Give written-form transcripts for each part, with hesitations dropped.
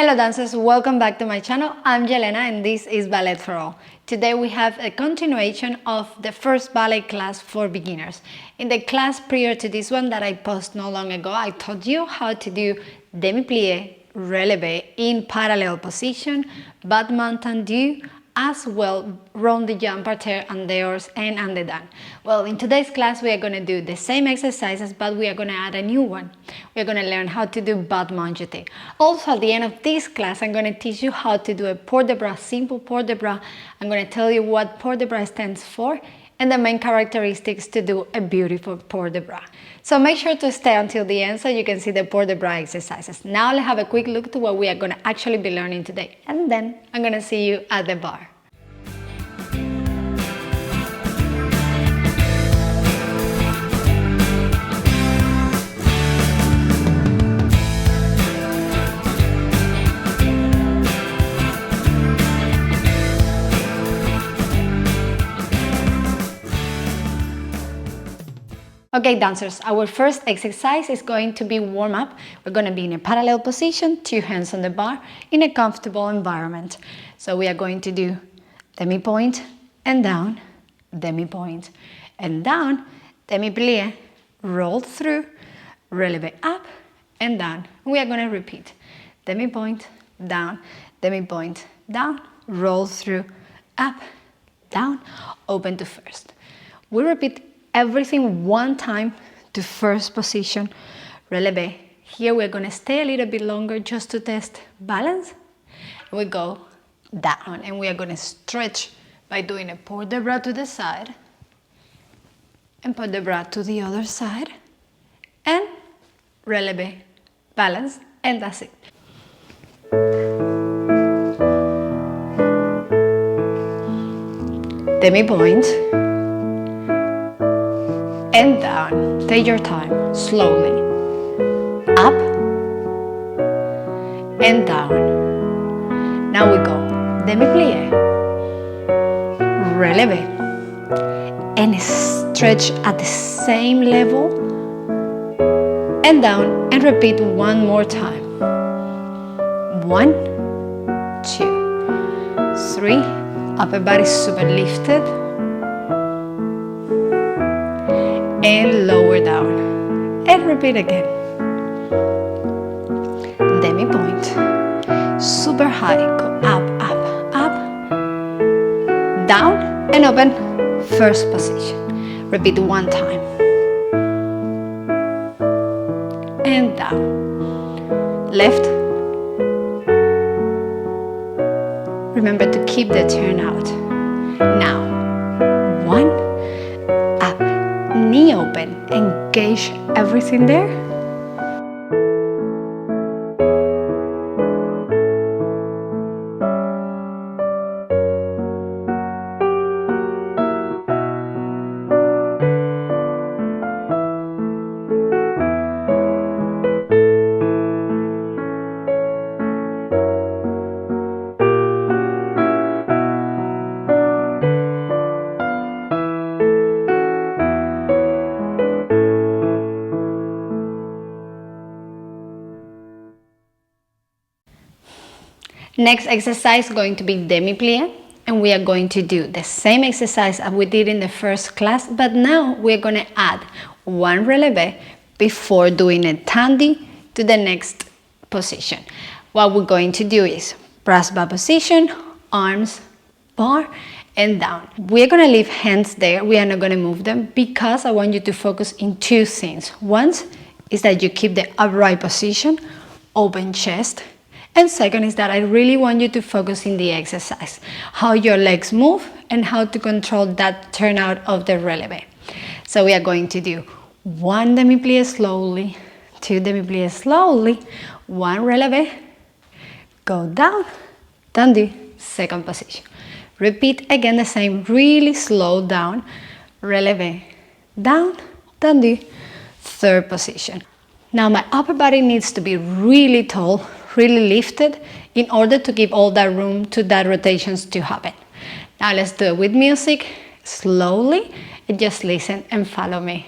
Hello dancers, welcome back to my channel. I'm Jelena and this is Ballet for All. Today we have a continuation of the first ballet class for beginners. In the class prior to this one that I posted not long ago, I taught you how to do Demi Plié, Relevé in parallel position, Battement Tendus, as well rond the jump, parterre, and dehors, and andedans. Well, in today's class we are going to do the same exercises, but we are going to add a new one. We are going to learn how to do Battement Jeté. Also, at the end of this class, I'm going to teach you how to do a port de bras, simple port de bras. I'm going to tell you what port de bras stands for and the main characteristics to do a beautiful port de bras. So make sure to stay until the end so you can see the port de bras exercises. Now let's have a quick look to what we are going to actually be learning today, and then I'm going to see you at the bar. Okay dancers, our first exercise is going to be warm up. We're going to be in a parallel position, 2 hands on the bar, in a comfortable environment. So we are going to do demi point and down, demi point and down, demi plié, roll through, relevé up and down. We are going to repeat demi point, down, roll through, up, down, open to first. We repeat everything one time to first position, relevé. Here we're going to stay a little bit longer just to test balance. We go down and we are going to stretch by doing a port de bras to the side and port de bras to the other side and relevé, balance, and that's it. Demi point and down. Take your time, slowly. Up and down. Now we go demi plié, relevé, and stretch at the same level and down, and repeat one more time. 1, 2, 3. Upper body super lifted. And lower down, and repeat again. Demi point, super high, go up, up, up, down, and open, first position. Repeat one time. And down, left. Remember to keep the turn out. Now, 1, knee open, engage everything there. Next exercise is going to be demi plié, and we are going to do the same exercise as we did in the first class, but now we're going to add one relevé before doing a tendu to the next position. What we're going to do is brass bar position, arms, bar, and down. We're going to leave hands there. We are not going to move them because I want you to focus in 2 things. One is that you keep the upright position, open chest. And second is that I really want you to focus in the exercise, how your legs move and how to control that turnout of the relevé. So we are going to do 1 demi plié slowly, 2 demi plié slowly, 1 relevé, go down, tendu, second position. Repeat again the same, really slow down, relevé, down, tendu, third position. Now my upper body needs to be really tall, really lifted in order to give all that room to that rotations to happen. Now let's do it with music, slowly, and just listen and follow me.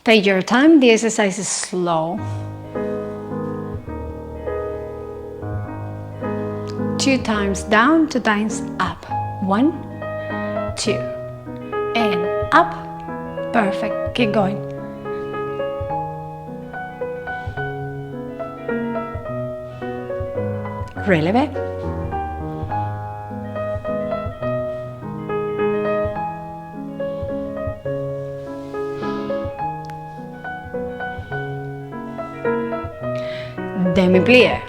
Take your time, the exercise is slow. 2 times down, 2 times up. 1, 2, and up. Perfect. Keep going. Releve. Demi plié.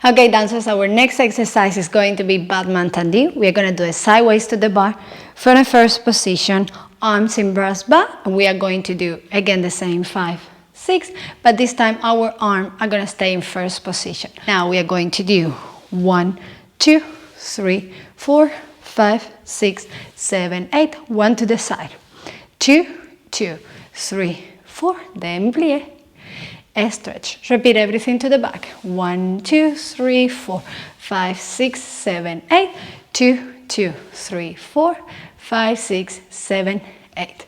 Okay, dancers, our next exercise is going to be Battement Tendus. We are going to do it sideways to the bar from the first position, arms in brass bar, and we are going to do again the same 5, 6, but this time our arms are going to stay in first position. Now we are going to do 1, 2, 3, 4, 5, 6, 7, 8, 1 to the side, 2, 2, 3, 4, then plié. Stretch. Repeat everything to the back. 1, 2, 3, 4, 5, 6, 7, 8. 2, 2, 3, 4, 5, 6, 7, 8.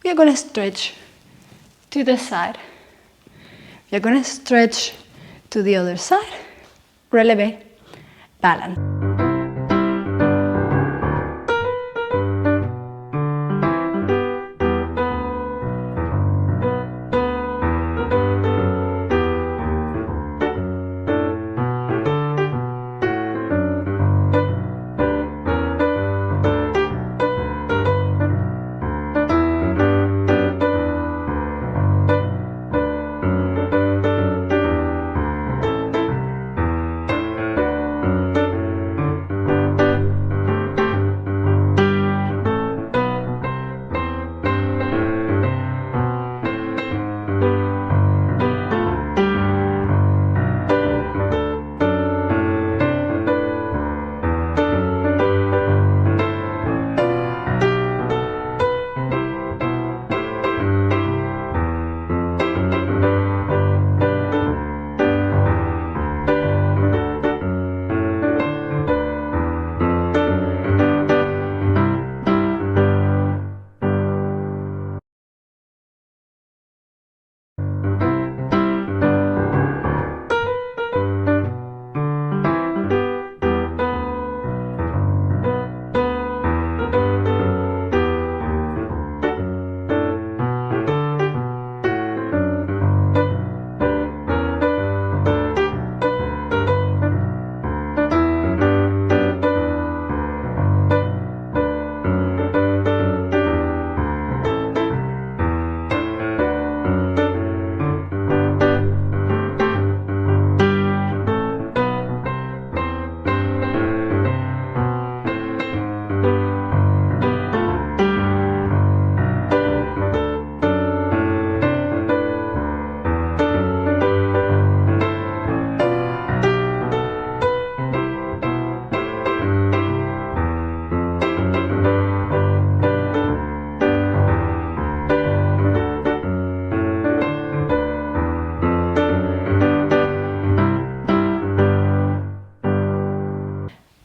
We are going to stretch to the side. We are going to stretch to the other side. Releve. Balance.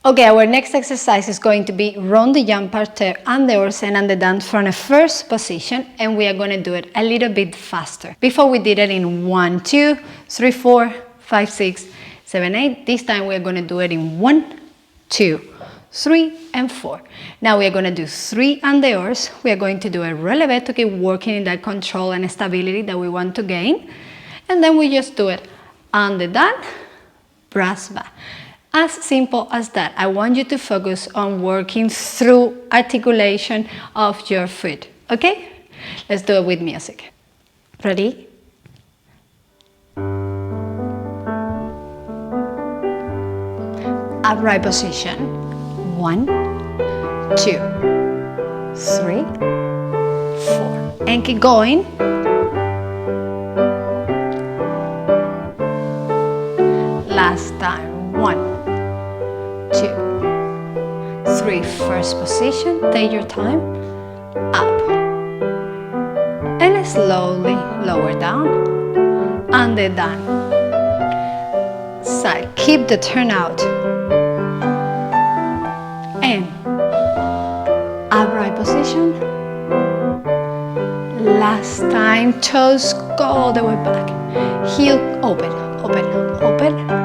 Okay, our next exercise is going to be rond de jambe parterre and the hors and the dance from a first position, and we are going to do it a little bit faster. Before we did it in 1, 2, 3, 4, 5, 6, 7, 8. This time we are going to do it in 1, 2, 3, and 4. Now we are going to do 3 and the hors. We are going to do a releve to keep working in that control and stability that we want to gain. And then we just do it on the dance, brass bas. As simple as that. I want you to focus on working through articulation of your foot, okay? Let's do it with music. Ready? Upright position. 1, 2, 3, 4. And keep going. Last time. 1, 2, 3, first position, take your time, up, and slowly lower down, and then down, side, keep the turnout, and upright position, last time, toes go all the way back, heel open, open, open,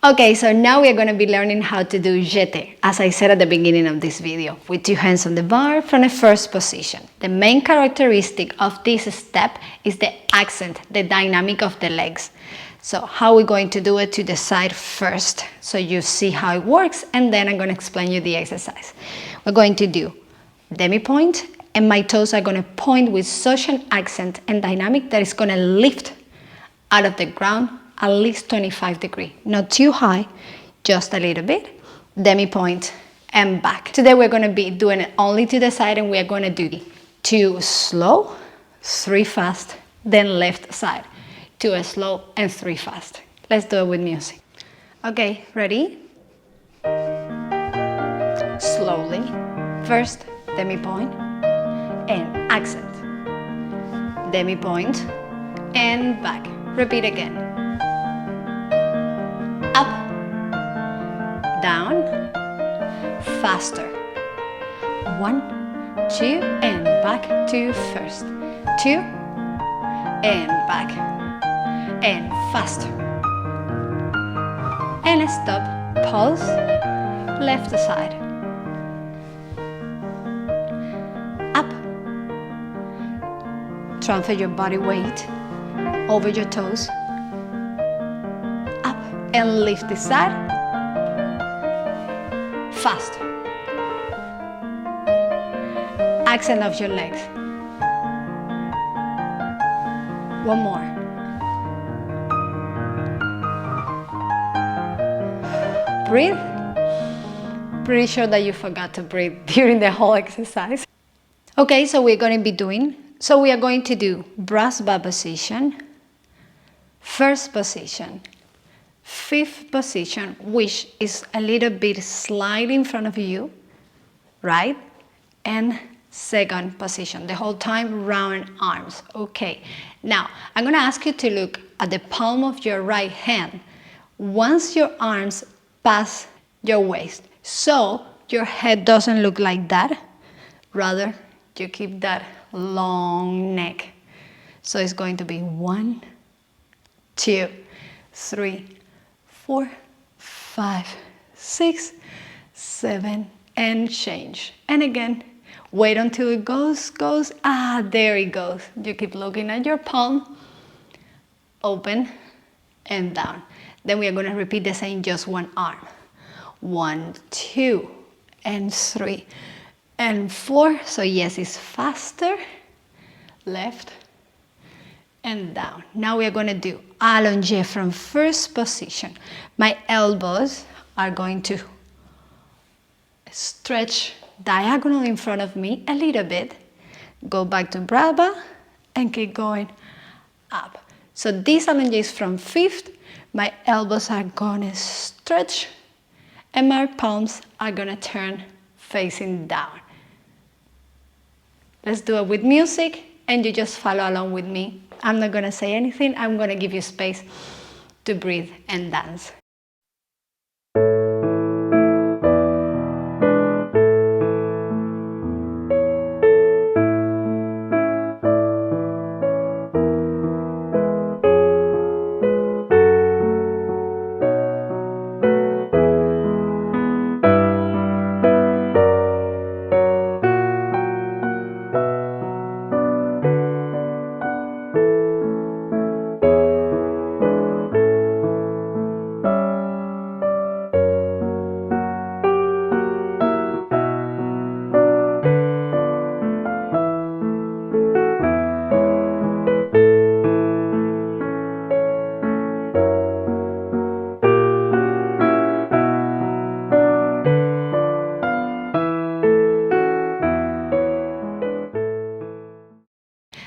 Okay, so now we are going to be learning how to do jeté, as I said at the beginning of this video, with 2 hands on the bar from the first position. The main characteristic of this step is the accent, the dynamic of the legs. So how we're going to do it to the side first, so you see how it works, and then I'm going to explain you the exercise. We're going to do demi point, and my toes are going to point with such an accent and dynamic that it's going to lift out of the ground at least 25 degrees, not too high, just a little bit, demi point and back. Today we're going to be doing it only to the side, and we are going to do 2 slow, 3 fast, then left side, 2 slow and 3 fast. Let's do it with music. Okay, ready? Slowly, first demi point and accent, demi point and back. Repeat again. Up, down, faster. 1, 2, and back to first. 2, and back, and faster. And stop, pause, left side. Up, transfer your body weight over your toes. And lift this side, fast. Accent of your legs. 1 more. Breathe. Pretty sure that you forgot to breathe during the whole exercise. Okay, so we are going to do brass bas position, first position, 5th position, which is a little bit slide in front of you, right? And 2nd position, the whole time round arms. Okay, now I'm going to ask you to look at the palm of your right hand once your arms pass your waist, so your head doesn't look like that, rather you keep that long neck. So it's going to be 1, 2, 3, 4, 5, 6, 7, and change. And again, wait until it goes. There it goes. You keep looking at your palm, open and down. Then we are going to repeat the same, just one arm. 1, 2, and 3, and 4. So yes, it's faster. Left and down. Now we are going to do allongé from first position. My elbows are going to stretch diagonal in front of me a little bit. Go back to Brava and keep going up. So this allongé is from fifth. My elbows are going to stretch and my palms are going to turn facing down. Let's do it with music and you just follow along with me. I'm not going to say anything. I'm going to give you space to breathe and dance.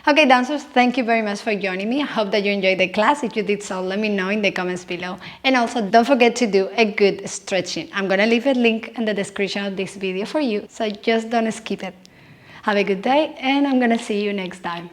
Okay, dancers, thank you very much for joining me. I hope that you enjoyed the class. If you did so, let me know in the comments below. And also, don't forget to do a good stretching. I'm going to leave a link in the description of this video for you, so just don't skip it. Have a good day, and I'm going to see you next time.